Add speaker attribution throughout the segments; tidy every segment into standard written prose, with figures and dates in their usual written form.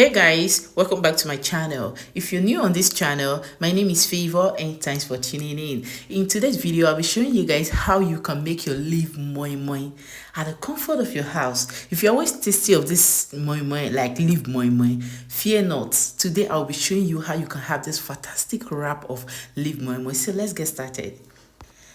Speaker 1: Hey guys, welcome back to my channel. If you're new on this channel, my name is Favor and thanks for tuning in. In today's video, I'll be showing you guys how you can make your leaf moi moi at the comfort of your house. If you're always tasty of this moi moi, like leaf moi moi, fear not. Today I'll be showing you how you can have this fantastic wrap of leaf moi moi. So let's get started.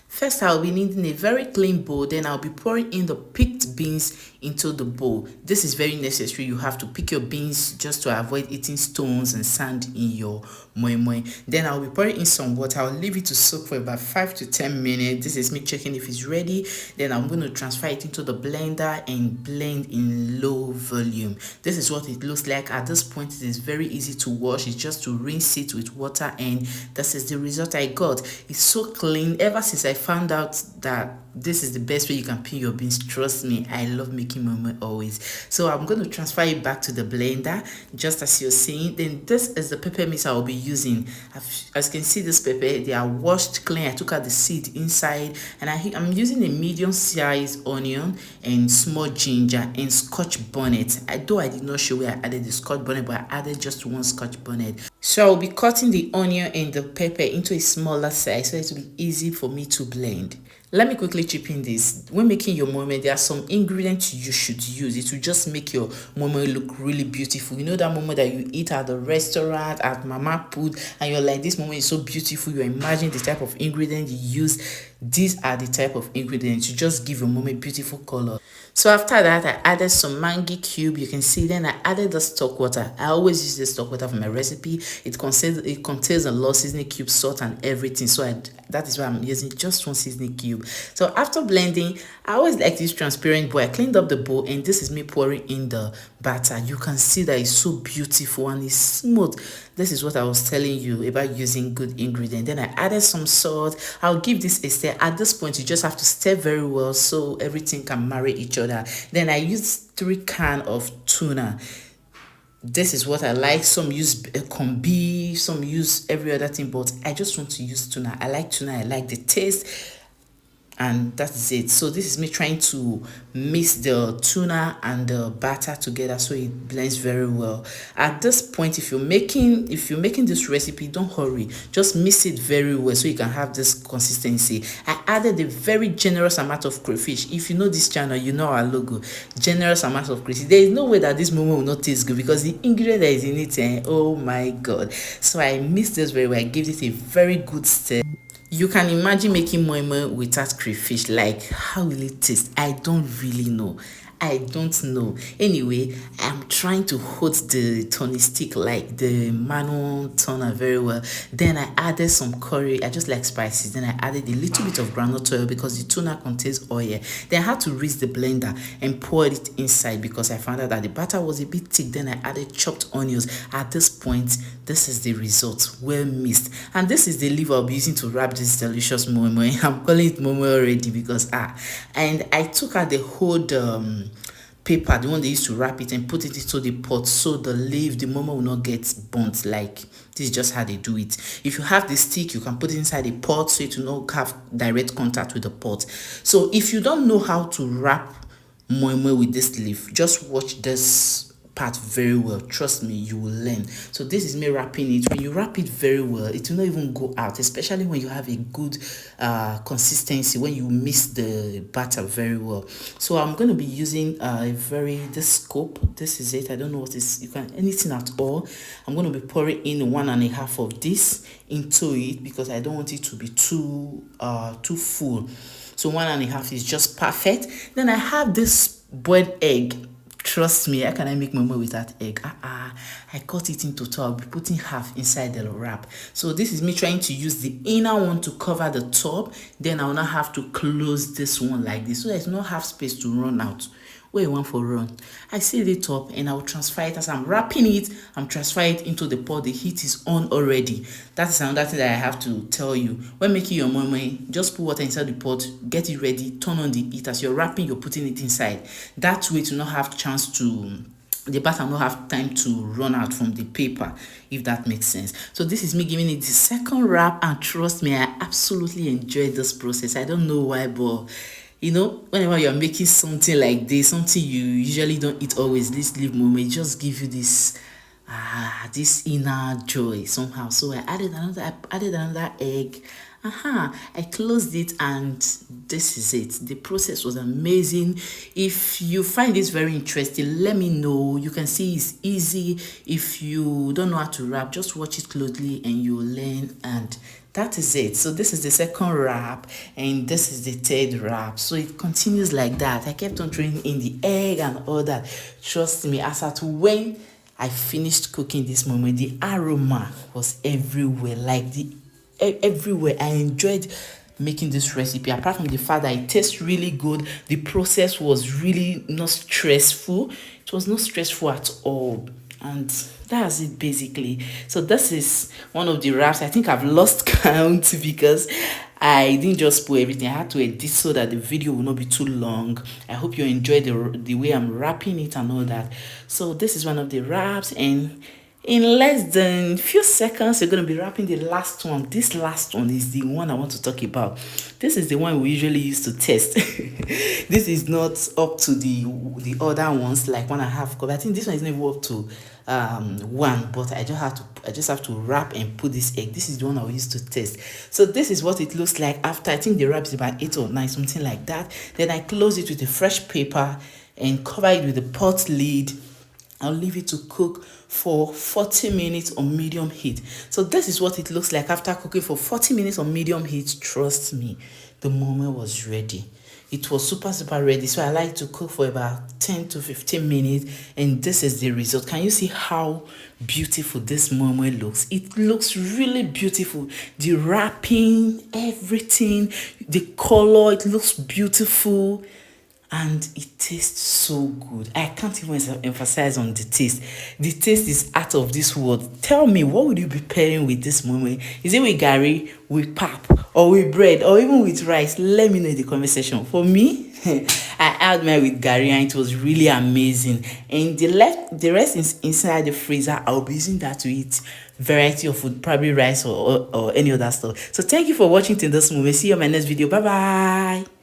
Speaker 1: First, I'll be needing a very clean bowl. Then I'll be pouring in the picked beans into the bowl. This is very necessary. You have to pick your beans just to avoid eating stones and sand in your moi moi. Then I'll be pouring in some water. I'll leave it to soak for about 5 to 10 minutes. This is me checking if it's ready. Then I'm going to transfer it into the blender and blend in low volume. This is what it looks like. At this point, it is very easy to wash. It's just to rinse it with water, and this is the result I got. It's so clean. Ever since I found out that this is the best way you can peel your beans, trust me, I love making moi moi always. So I'm going to transfer it back to the blender just as you're seeing. Then this is the pepper mix I'll be using. As you can see, this pepper, they are washed clean. I took out the seed inside, and I'm using a medium sized onion and small ginger and scotch bonnet. Though I did not show where I added the scotch bonnet, but I added just one scotch bonnet. So I'll be cutting the onion and the pepper into a smaller size so it will be easy for me to blend. Let me quickly chip in this. When making your moi moi, there are some ingredients you should use. It will just make your moi moi look really beautiful. You know that moi moi that you eat at the restaurant, at mama put, and you're like, this moi moi is so beautiful. You imagine the type of ingredient you use. These are the type of ingredients. You just give your moi moi beautiful color. So after that, I added some mangi cube. You can see then I added the stock water. I always use the stock water for my recipe. It contains a lot of seasoning cube, salt and everything. So that is why I'm using just one seasoning cube. So after blending, I always like this transparent bowl. I cleaned up the bowl, and this is me pouring in the batter. You can see that it's so beautiful and it's smooth. This is what I was telling you about using good ingredients. Then I added some salt. I'll give this a stir. At this point, you just have to stir very well so everything can marry each other. Then I used 3 cans of tuna. This is what I like. Some use combi, some use every other thing, but I just want to use tuna. I like tuna. I like the taste, and that's it. So this is me trying to mix the tuna and the batter together so it blends very well. At this point, if you're making this recipe, don't hurry, just mix it very well so you can have this consistency. I added a very generous amount of crayfish. If you know this channel, you know our logo, generous amount of crayfish. There is no way that this moi moi will not taste good because the ingredient that is in it, oh my god. So I mixed this very well. I gave it a very good stir. You can imagine making moi moi without crayfish. Like, how will it taste? I don't really know. I don't know. Anyway, I'm trying to hold the turning stick like the manual turner very well. Then I added some curry. I just like spices. Then I added a little bit of groundnut oil because the tuna contains oil. Then I had to rinse the blender and pour it inside because I found out that the batter was a bit thick. Then I added chopped onions. At this point, this is the result, well mixed. And this is the leaf I'll be using to wrap this delicious moi moi. I'm calling it moi moi already because and I took out the whole paper, the one they used to wrap it, and put it into the pot so the leaf, the moi moi will not get burnt. Like, this is just how they do it. If you have the stick, you can put it inside the pot so it will not have direct contact with the pot. So if you don't know how to wrap moi moi with this leaf, just watch this part very well. Trust me, you will learn. So this is me wrapping it. When you wrap it very well, it will not even go out, especially when you have a good consistency, when you mix the batter very well. So I'm going to be using this scoop. This is it. I don't know what is, you can anything at all. I'm going to be pouring in 1.5 of this into it because I don't want it to be too full. So 1.5 is just perfect. Then I have this boiled egg. Trust me, how can I make moi moi without egg? I cut it into 2. I'll be putting half inside the wrap. So this is me trying to use the inner one to cover the top. Then I will not have to close this one like this so there's not have space to run out. Where you want for run? I see the top and I will transfer it. As I'm wrapping it, I'm transferring it into the pot. The heat is on already. That is another thing that I have to tell you. When making your moi moi, just put water inside the pot, get it ready, turn on the heat. As you're wrapping, you're putting it inside. That way it will not have chance to, the batter will not have time to run out from the paper, if that makes sense. So this is me giving it the second wrap, and trust me, I absolutely enjoyed this process. I don't know why, but you know, whenever you're making something like this, something you usually don't eat always, this leaf moi moi just give you this this inner joy somehow. So I added another egg. I closed it, and this is it. The process was amazing. If you find this very interesting, let me know. You can see it's easy. If you don't know how to wrap, just watch it closely and you'll learn. And that is it. So this is the second wrap, and this is the third wrap. So it continues like that. I kept on throwing in the egg and all that. Trust me, as at when I finished cooking this moment, the aroma was everywhere, like everywhere. I enjoyed making this recipe. Apart from the fact that it tastes really good, the process was really not stressful. It was not stressful at all. And that's it basically. So this is one of the wraps. I think I've lost count because I didn't just spoil everything. I had to edit so that the video will not be too long. I hope you enjoy the way I'm wrapping it and all that. So this is one of the wraps, and in less than few seconds you're going to be wrapping the last one. This last one is the one I want to talk about. This is the one we usually use to test. This is not up to the other ones, like one I have, because I think this one is never up to one, but I just have to wrap and put this egg. This is the one I will use to test. So this is what it looks like after. I think the wrap is about 8 or 9, something like that. Then I close it with a fresh paper and cover it with a pot lid. I'll leave it to cook for 40 minutes on medium heat. So this is what it looks like after cooking for 40 minutes on medium heat. Trust me, the moment was ready. It was super ready. So I like to cook for about 10 to 15 minutes, and this is the result. Can you see how beautiful this moi moi looks? It looks really beautiful. The wrapping, everything, the color, it looks beautiful. And it tastes so good. I can't even emphasize on the taste. The taste is out of this world. Tell me, what would you be pairing with this moi moi? Is it with garri, with pap, or with bread, or even with rice? Let me know in the comment section. For me, I had mine with garri, and it was really amazing. And the rest is inside the freezer. I'll be using that to eat variety of food, probably rice or any other stuff. So thank you for watching till this moment. See you in my next video. Bye bye.